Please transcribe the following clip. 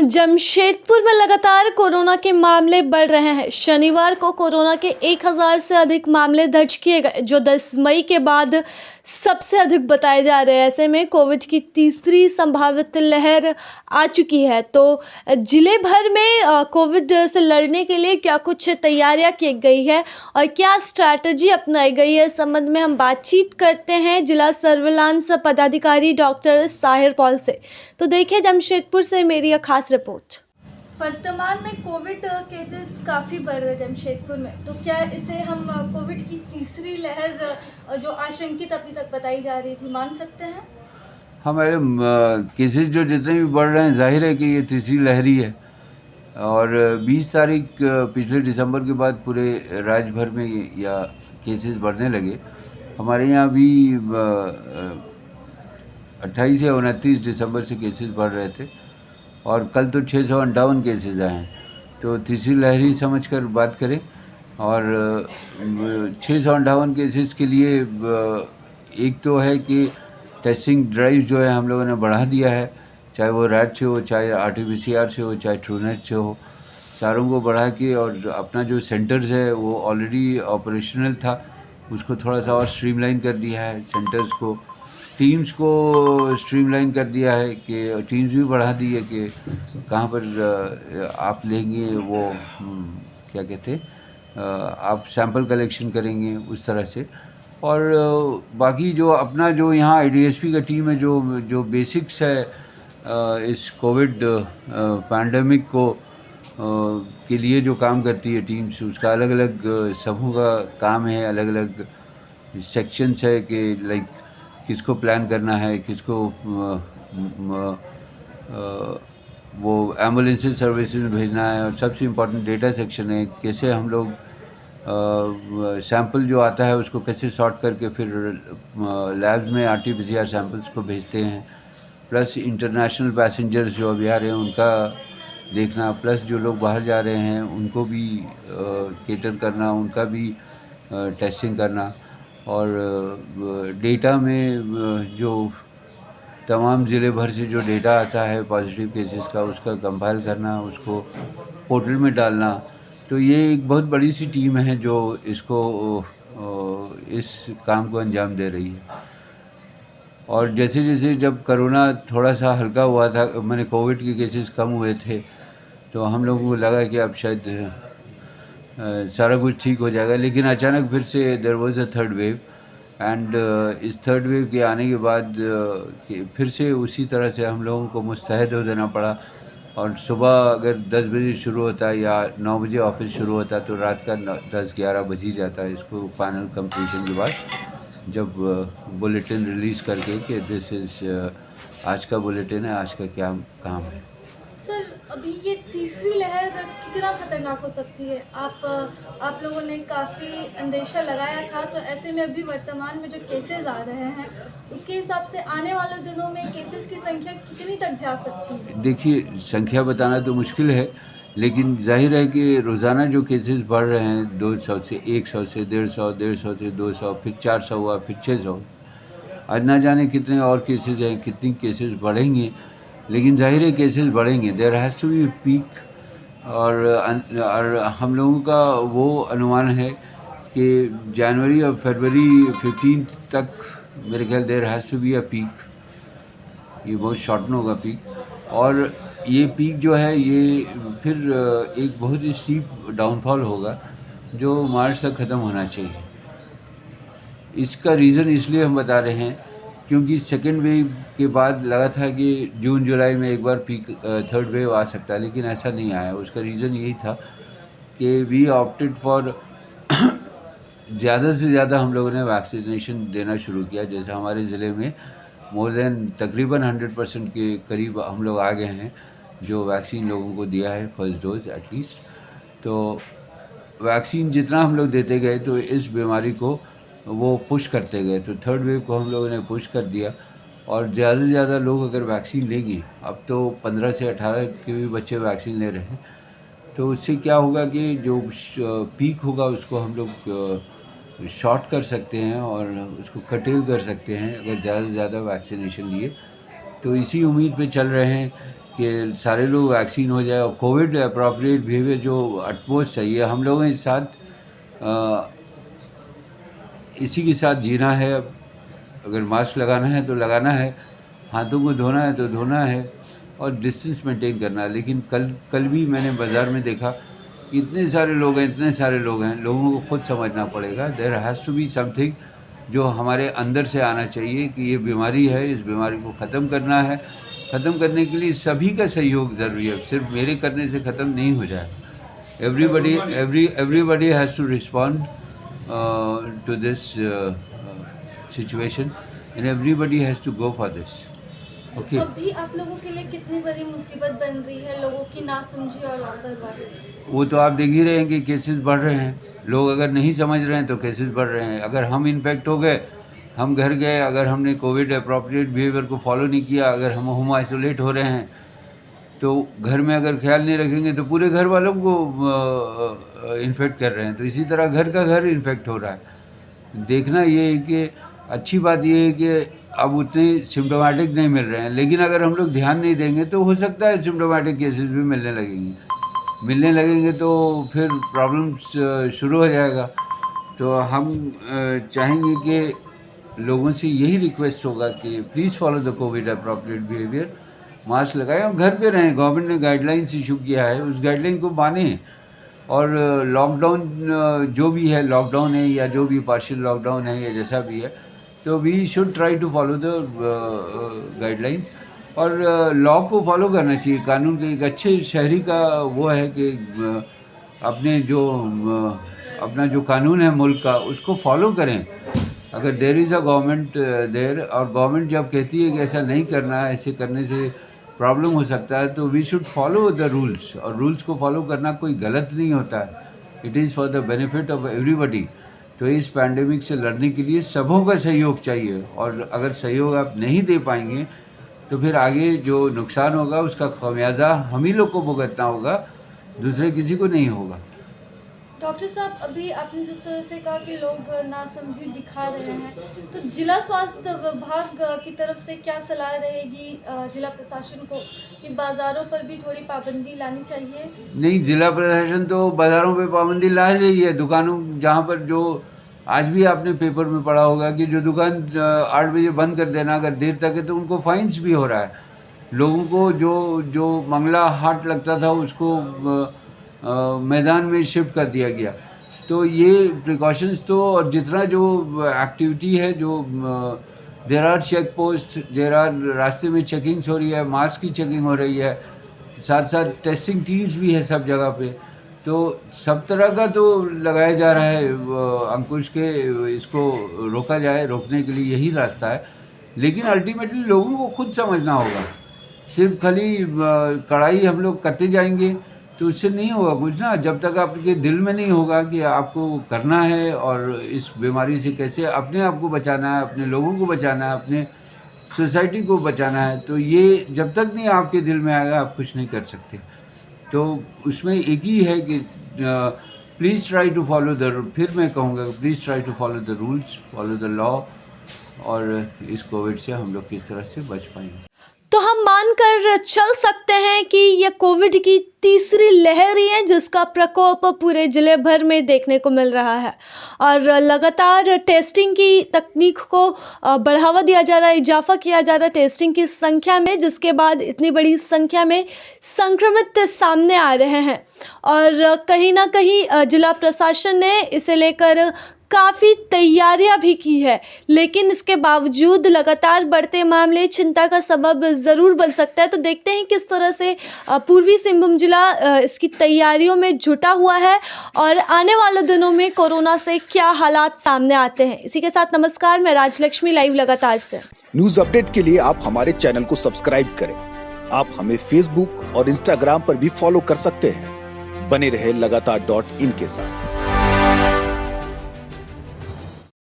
जमशेदपुर में लगातार कोरोना के मामले बढ़ रहे हैं। शनिवार को कोरोना के 1000 से अधिक मामले दर्ज किए गए, जो 10 मई के बाद सबसे अधिक बताए जा रहे हैं। ऐसे में कोविड की तीसरी संभावित लहर आ चुकी है। तो जिले भर में कोविड से लड़ने के लिए क्या कुछ तैयारियां की गई है और क्या स्ट्रैटेजी अपनाई गई है, इस संबंध में हम बातचीत करते हैं जिला सर्विलांस पदाधिकारी डॉक्टर साहिर पॉल से। तो देखिए जमशेदपुर से मेरी यह खास रिपोर्ट। वर्तमान में कोविड केसेस काफ़ी बढ़ रहे हैं जमशेदपुर में, तो क्या इसे हम कोविड की तीसरी लहर जो आशंकित अभी तक बताई जा रही थी मान सकते हैं? हाँ मैडम, केसेस जो जितने भी बढ़ रहे हैं जाहिर है कि ये तीसरी लहर ही है। और 20 तारीख पिछले दिसंबर के बाद पूरे राज्य भर में या केसेस बढ़ने लगे। हमारे यहाँ भी 28 या 29 दिसंबर से केसेस बढ़ रहे थे और कल तो 658 केसेस आए हैं। तो तीसरी लहर ही समझ कर बात करें। और 658 केसेस के लिए एक तो है कि टेस्टिंग ड्राइव जो है हम लोगों ने बढ़ा दिया है, चाहे वो रैट से हो, चाहे RT-PCR से हो, चाहे ट्रूनेट से हो, सारों को बढ़ा के। और अपना जो सेंटर्स है वो ऑलरेडी ऑपरेशनल था, उसको थोड़ा सा और स्ट्रीमलाइन कर दिया है। सेंटर्स को, टीम्स को स्ट्रीमलाइन कर दिया है कि टीम्स भी बढ़ा दी है कि कहाँ पर आप लेंगे वो क्या कहते हैं, आप सैंपल कलेक्शन करेंगे उस तरह से। और बाकी जो अपना जो यहाँ IDSP का टीम है, जो बेसिक्स है इस कोविड पैंडमिक को के लिए जो काम करती है टीम्स, उसका अलग अलग समूह का काम है, अलग अलग सेक्शंस है कि लाइक किसको प्लान करना है, किसको वो एम्बुलेंस सर्विसेज में भेजना है। और सबसे इम्पोर्टेंट डेटा सेक्शन है, कैसे हम लोग सैंपल जो आता है उसको कैसे सॉर्ट करके फिर लैब्स में RT-PCR सैंपल्स को भेजते हैं। प्लस इंटरनेशनल पैसेंजर्स जो अभी आ रहे हैं उनका देखना, प्लस जो लोग बाहर जा रहे हैं उनको भी केटर करना, उनका भी टेस्टिंग करना। और डेटा में जो तमाम ज़िले भर से जो डेटा आता है पॉजिटिव केसेस का, उसका कंपाइल करना, उसको पोर्टल में डालना। तो ये एक बहुत बड़ी सी टीम है जो इसको इस काम को अंजाम दे रही है। और जैसे जैसे जब कोरोना थोड़ा सा हल्का हुआ था, मैंने कोविड के केसेस कम हुए थे, तो हम लोगों को लगा कि अब शायद सारा कुछ ठीक हो जाएगा। लेकिन अचानक फिर से there was a third wave. And इस थर्ड वेव के आने के बाद फिर से उसी तरह से हम लोगों को मुस्तैद हो देना पड़ा। और सुबह अगर 10 बजे शुरू होता है या 9 बजे ऑफिस शुरू होता है तो रात का 10-11 बज ही जाता है इसको फाइनल कंप्लीशन के बाद, जब बुलेटिन रिलीज़ करके कि दिस इज़ आज का बुलेटिन है, आज का क्या काम है। सर, अभी ये तीसरी लहर कितना खतरनाक हो सकती है? आप लोगों ने काफ़ी अंदेशा लगाया था, तो ऐसे में अभी वर्तमान में जो केसेस आ रहे हैं उसके हिसाब से आने वाले दिनों में केसेस की संख्या कितनी तक जा सकती है? देखिए, संख्या बताना तो मुश्किल है, लेकिन जाहिर है कि रोज़ाना जो केसेस बढ़ रहे हैं 200 से 100 से 150, 150 से 200, फिर 400 हुआ, फिर 600, आज ना जाने कितने और केसेस हैं, कितनी केसेस बढ़ेंगे। लेकिन जाहिर है केसेस बढ़ेंगे, there has to be peak. और हम लोगों का वो अनुमान है कि जनवरी और फरवरी 15 तक मेरे ख्याल there has to be a peak. ये बहुत शॉर्टन होगा पीक, और ये पीक जो है ये फिर एक बहुत ही स्टीप डाउनफॉल होगा जो मार्च तक ख़त्म होना चाहिए। इसका रीज़न इसलिए हम बता रहे हैं क्योंकि सेकेंड वेव के बाद लगा था कि जून जुलाई में एक बार पीक थर्ड वेव आ सकता है, लेकिन ऐसा नहीं आया। उसका रीज़न यही था कि वी ऑप्टेड फॉर ज़्यादा से ज़्यादा हम लोगों ने वैक्सीनेशन देना शुरू किया। जैसे हमारे ज़िले में मोर देन तकरीबन 100% के करीब हम लोग आ गए हैं जो वैक्सीन लोगों को दिया है, फर्स्ट डोज एटलीस्ट। तो वैक्सीन जितना हम लोग देते गए तो इस बीमारी को वो पुश करते गए, तो थर्ड वेव को हम लोगों ने पुश कर दिया। और ज़्यादा से ज़्यादा लोग अगर वैक्सीन लेंगे, अब तो 15 से 18 के भी बच्चे वैक्सीन ले रहे हैं, तो उससे क्या होगा कि जो पीक होगा उसको हम लोग शॉर्ट कर सकते हैं और उसको कर्टेल कर सकते हैं अगर ज़्यादा से ज़्यादा वैक्सीनेशन लिए। तो इसी उम्मीद पे चल रहे हैं कि सारे लोग वैक्सीन हो जाए और कोविड अप्रोप्रिएट बिहेवियर जो अटमोस्ट चाहिए हम लोगों के साथ इसी के साथ जीना है। अगर मास्क लगाना है तो लगाना है, हाथों को धोना है तो धोना है और डिस्टेंस मेंटेन करना है। लेकिन कल भी मैंने बाज़ार में देखा इतने सारे लोग हैं, लोगों को खुद समझना पड़ेगा। There has to be something जो हमारे अंदर से आना चाहिए कि ये बीमारी है, इस बीमारी को ख़त्म करना है। ख़त्म करने के लिए सभी का सहयोग ज़रूरी है, सिर्फ मेरे करने से ख़त्म नहीं हो जाएगा। Everybody has to respond to this situation and everybody has to go for this. Okay. अभी आप लोगों के लिए कितनी बड़ी मुसीबत बन रही है लोगों की नासमझी और लापरवाही? वो तो आप देख ही रहे हैं कि केसेस बढ़ रहे हैं। लोग अगर नहीं समझ रहे हैं तो केसेस बढ़ रहे हैं। अगर हम इन्फेक्ट हो गए, हम घर गए, अगर हमने कोविड अप्रोप्रिएट बिहेवियर को फॉलो नहीं किया, अगर हम होम आइसोलेट हो रहे हैं तो घर में अगर ख्याल नहीं रखेंगे तो पूरे घर वालों को इन्फेक्ट कर रहे हैं। तो इसी तरह घर का घर इन्फेक्ट हो रहा है। देखना ये है कि अच्छी बात ये है कि अब उतने सिम्टोमेटिक नहीं मिल रहे हैं, लेकिन अगर हम लोग ध्यान नहीं देंगे तो हो सकता है सिम्टोमेटिक केसेस भी मिलने लगेंगे तो फिर प्रॉब्लम्स शुरू हो जाएगा। तो हम चाहेंगे कि लोगों से यही रिक्वेस्ट होगा कि please follow the Covid appropriate behaviour, mask लगाएं और घर पे रहें। गवर्नमेंट ने गाइडलाइंस इशू किया है, उस गाइडलाइन को मानें। और लॉकडाउन जो भी है, लॉकडाउन है या जो भी पार्शियल लॉकडाउन है या जैसा भी है, तो we should try to follow the guidelines और लॉ को फॉलो करना चाहिए। कानून के एक अच्छे शहरी का वो है कि अपना जो कानून है मुल्क का उसको फॉलो करें। अगर there is a government there और गवर्नमेंट जब कहती है कि ऐसा नहीं करना है, ऐसे करने से प्रॉब्लम हो सकता है, तो we should follow the rules. और रूल्स को फॉलो करना कोई गलत नहीं होता है, it is for the benefit of everybody. तो इस पैंडेमिक से लड़ने के लिए सबों का सहयोग चाहिए और अगर सहयोग आप नहीं दे पाएंगे तो फिर आगे जो नुकसान होगा उसका खमियाजा हम ही लोग को भुगतना होगा, दूसरे किसी को नहीं होगा। डॉक्टर साहब, अभी आपने जिस तरह से कहा कि लोग नासमझी दिखा रहे हैं, तो जिला स्वास्थ्य विभाग की तरफ से क्या सलाह रहेगी जिला प्रशासन को कि बाज़ारों पर भी थोड़ी पाबंदी लानी चाहिए? नहीं, जिला प्रशासन तो बाज़ारों पे पाबंदी ला रही है। दुकानों जहाँ पर जो आज भी आपने पेपर में पढ़ा होगा कि जो दुकान 8 बजे बंद कर देना अगर देर तक है तो उनको फाइन्स भी हो रहा है। लोगों को जो मंगला हाट लगता था उसको मैदान में शिफ्ट कर दिया गया। तो ये प्रिकॉशंस तो और जितना जो एक्टिविटी है, जो there are check post, there are रास्ते में चेकिंग्स हो रही है, मास्क की चेकिंग हो रही है, साथ साथ टेस्टिंग टीम्स भी है सब जगह पे। तो सब तरह का तो लगाया जा रहा है अंकुश के इसको रोका जाए, रोकने के लिए यही रास्ता है। लेकिन अल्टीमेटली लोगों को खुद समझना होगा। सिर्फ खाली कड़ाई हम लोग करते जाएंगे तो उससे नहीं होगा कुछ ना। जब तक आपके दिल में नहीं होगा कि आपको करना है और इस बीमारी से कैसे अपने आप को बचाना है, अपने लोगों को बचाना है, अपने सोसाइटी को बचाना है, तो ये जब तक नहीं आपके दिल में आएगा आप कुछ नहीं कर सकते। तो उसमें एक ही है कि please try to follow the, फिर मैं कहूँगा please try to follow the rules, follow the law, और इस कोविड से हम लोग किस तरह से बच पाएंगे। तो हम मानकर चल सकते हैं कि यह कोविड की तीसरी लहर ही है जिसका प्रकोप पूरे जिले भर में देखने को मिल रहा है और लगातार टेस्टिंग की तकनीक को बढ़ावा दिया जा रहा है, इजाफा किया जा रहा है टेस्टिंग की संख्या में, जिसके बाद इतनी बड़ी संख्या में संक्रमित सामने आ रहे हैं। और कहीं ना कहीं जिला प्रशासन ने इसे लेकर काफ़ी तैयारियां भी की है, लेकिन इसके बावजूद लगातार बढ़ते मामले चिंता का सबब ज़रूर बन सकता है। तो देखते हैं किस तरह से पूर्वी सिंहभूम जिला इसकी तैयारियों में जुटा हुआ है और आने वाले दिनों में कोरोना से क्या हालात सामने आते हैं। इसी के साथ नमस्कार, मैं राजलक्ष्मी, लाइव लगातार से। न्यूज अपडेट के लिए आप हमारे चैनल को सब्सक्राइब करें। आप हमें फेसबुक और इंस्टाग्राम पर भी फॉलो कर सकते हैं। बने रहे लगातार.in के साथ।